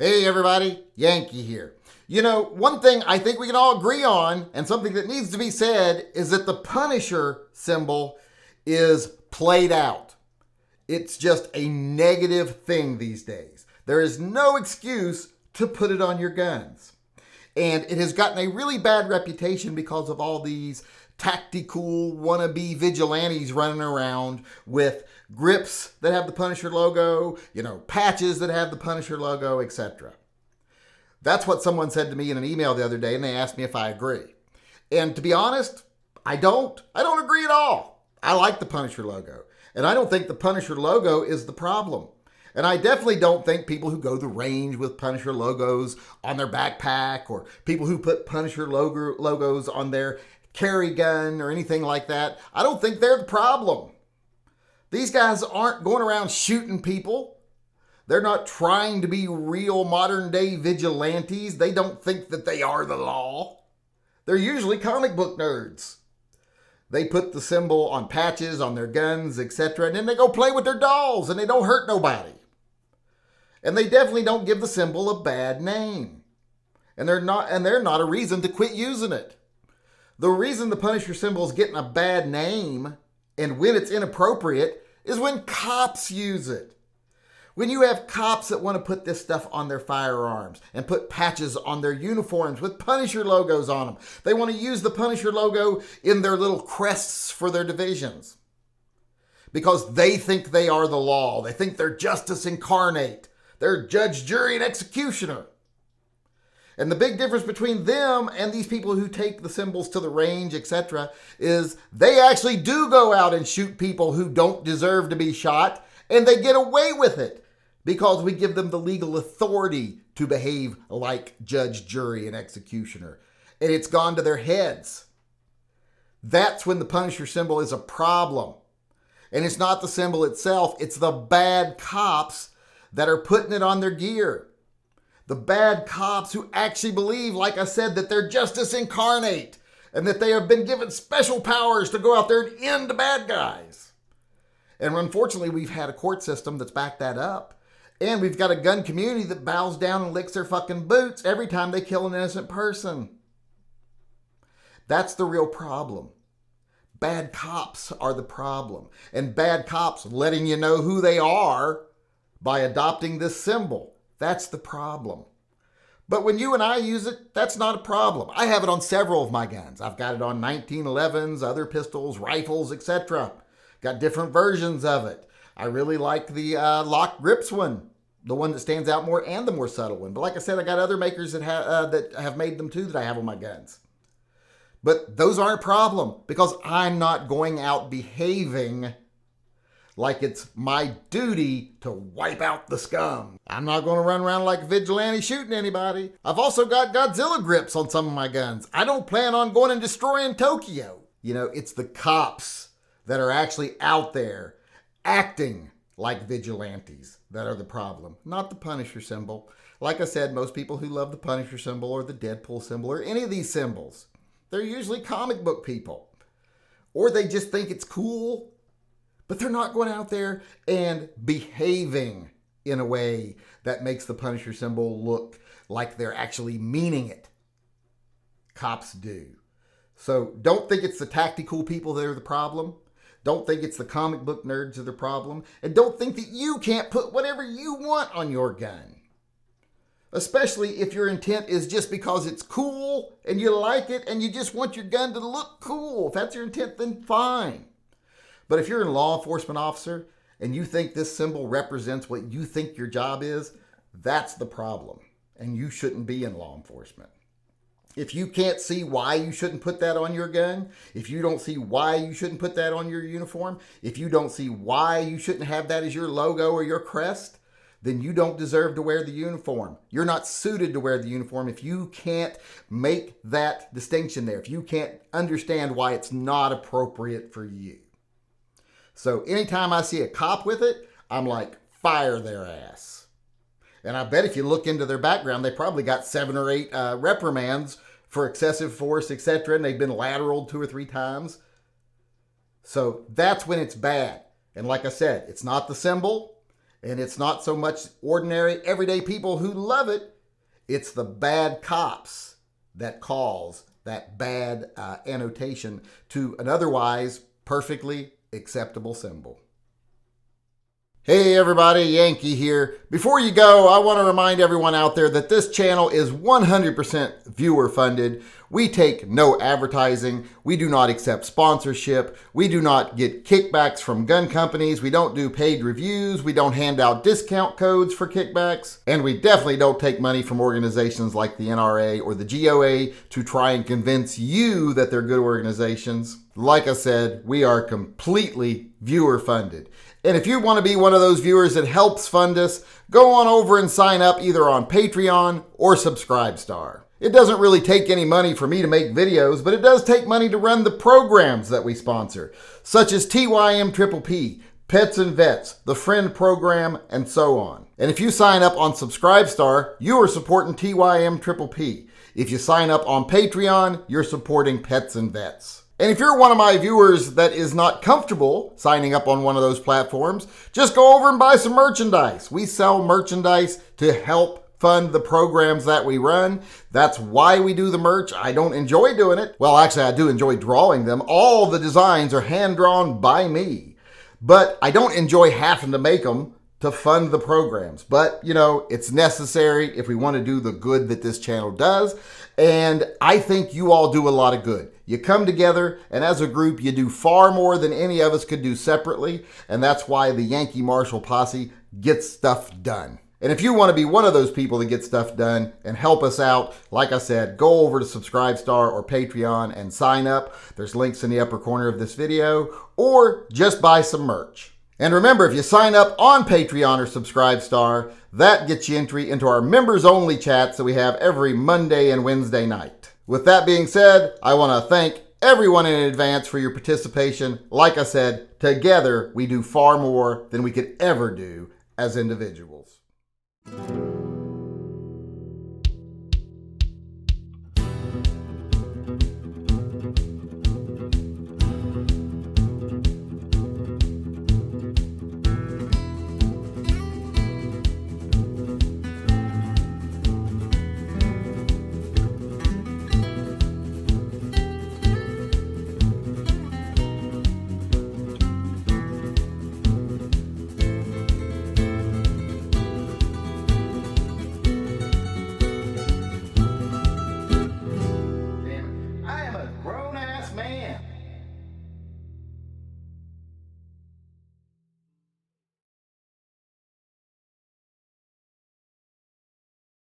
Hey everybody, Yankee here. You know, one thing I think we can all agree on, and something that needs to be said, is that the Punisher symbol is played out. It's just a negative thing these days. There is no excuse to put it on your guns. And it has gotten a really bad reputation because of all these tactical wannabe vigilantes running around with grips that have the Punisher logo, patches that have the Punisher logo, etc. That's what someone said to me in an email the other day, and they asked me if I agree. And to be honest, I don't agree at all. I like the Punisher logo, and I don't think the Punisher logo is the problem. And I definitely don't think people who go to the range with Punisher logos on their backpack, or people who put Punisher logos on their carry gun or anything like that, I don't think they're the problem. These guys aren't going around shooting people. They're not trying to be real modern day vigilantes. They don't think that they are the law. They're usually comic book nerds. They put the symbol on patches, on their guns, etc., and then they go play with their dolls and they don't hurt nobody. And they definitely don't give the symbol a bad name. And they're not a reason to quit using it. The reason the Punisher symbol is getting a bad name and when it's inappropriate is when cops use it. When you have cops that want to put this stuff on their firearms and put patches on their uniforms with Punisher logos on them. They want to use the Punisher logo in their little crests for their divisions. Because they think they are the law. They think they're justice incarnate. They're judge, jury, and executioner. And the big difference between them and these people who take the symbols to the range, etc., is they actually do go out and shoot people who don't deserve to be shot, and they get away with it because we give them the legal authority to behave like judge, jury, and executioner. And it's gone to their heads. That's when the Punisher symbol is a problem. And it's not the symbol itself, it's the bad cops that are putting it on their gear. The bad cops who actually believe, like I said, that they're justice incarnate and that they have been given special powers to go out there and end the bad guys. And unfortunately, we've had a court system that's backed that up. And we've got a gun community that bows down and licks their fucking boots every time they kill an innocent person. That's the real problem. Bad cops are the problem. And bad cops letting you know who they are by adopting this symbol. That's the problem. But when you and I use it, that's not a problem. I have it on several of my guns. I've got it on 1911s, other pistols, rifles, etc. Got different versions of it. I really like the lock grips one, the one that stands out more, and the more subtle one. But like I said, I got other makers that have made them too that I have on my guns. But those aren't a problem because I'm not going out behaving like it's my duty to wipe out the scum. I'm not going to run around like a vigilante shooting anybody. I've also got Godzilla grips on some of my guns. I don't plan on going and destroying Tokyo. It's the cops that are actually out there acting like vigilantes that are the problem, not the Punisher symbol. Like I said, most people who love the Punisher symbol or the Deadpool symbol or any of these symbols, they're usually comic book people. Or they just think it's cool. But they're not going out there and behaving in a way that makes the Punisher symbol look like they're actually meaning it. Cops do. So don't think it's the tactical people that are the problem. Don't think it's the comic book nerds that are the problem. And don't think that you can't put whatever you want on your gun. Especially if your intent is just because it's cool and you like it and you just want your gun to look cool. If that's your intent, then fine. But if you're a law enforcement officer and you think this symbol represents what you think your job is, that's the problem. And you shouldn't be in law enforcement. If you can't see why you shouldn't put that on your gun, if you don't see why you shouldn't put that on your uniform, if you don't see why you shouldn't have that as your logo or your crest, then you don't deserve to wear the uniform. You're not suited to wear the uniform if you can't make that distinction there, if you can't understand why it's not appropriate for you. So anytime I see a cop with it, I'm like, fire their ass. And I bet if you look into their background, they probably got 7 or 8 reprimands for excessive force, etc. And they've been lateraled 2 or 3 times. So that's when it's bad. And like I said, it's not the symbol. And it's not so much ordinary, everyday people who love it. It's the bad cops that cause that bad annotation to an otherwise perfectly acceptable symbol. Hey everybody, Yankee here. Before you go, I want to remind everyone out there that this channel is 100% viewer funded. We take no advertising. We do not accept sponsorship. We do not get kickbacks from gun companies. We don't do paid reviews. We don't hand out discount codes for kickbacks. And we definitely don't take money from organizations like the NRA or the GOA to try and convince you that they're good organizations. Like I said, we are completely viewer funded. And if you want to be one of those viewers that helps fund us, go on over and sign up either on Patreon or Subscribestar. It doesn't really take any money for me to make videos, but it does take money to run the programs that we sponsor, such as TYMP, Pets and Vets, the Friend Program, and so on. And if you sign up on Subscribestar, you are supporting TYMP. If you sign up on Patreon, you're supporting Pets and Vets. And if you're one of my viewers that is not comfortable signing up on one of those platforms, just go over and buy some merchandise. We sell merchandise to help fund the programs that we run. That's why we do the merch. I don't enjoy doing it. Well, actually, I do enjoy drawing them. All the designs are hand-drawn by me. But I don't enjoy having to make them to fund the programs. But, you know, it's necessary if we want to do the good that this channel does. And I think you all do a lot of good. You come together, and as a group, you do far more than any of us could do separately. And that's why the Yankee Marshall Posse gets stuff done. And if you want to be one of those people that get stuff done and help us out, like I said, go over to Subscribestar or Patreon and sign up. There's links in the upper corner of this video, or just buy some merch. And remember, if you sign up on Patreon or Subscribestar, that gets you entry into our members-only chats that we have every Monday and Wednesday night. With that being said, I want to thank everyone in advance for your participation. Like I said, together we do far more than we could ever do as individuals.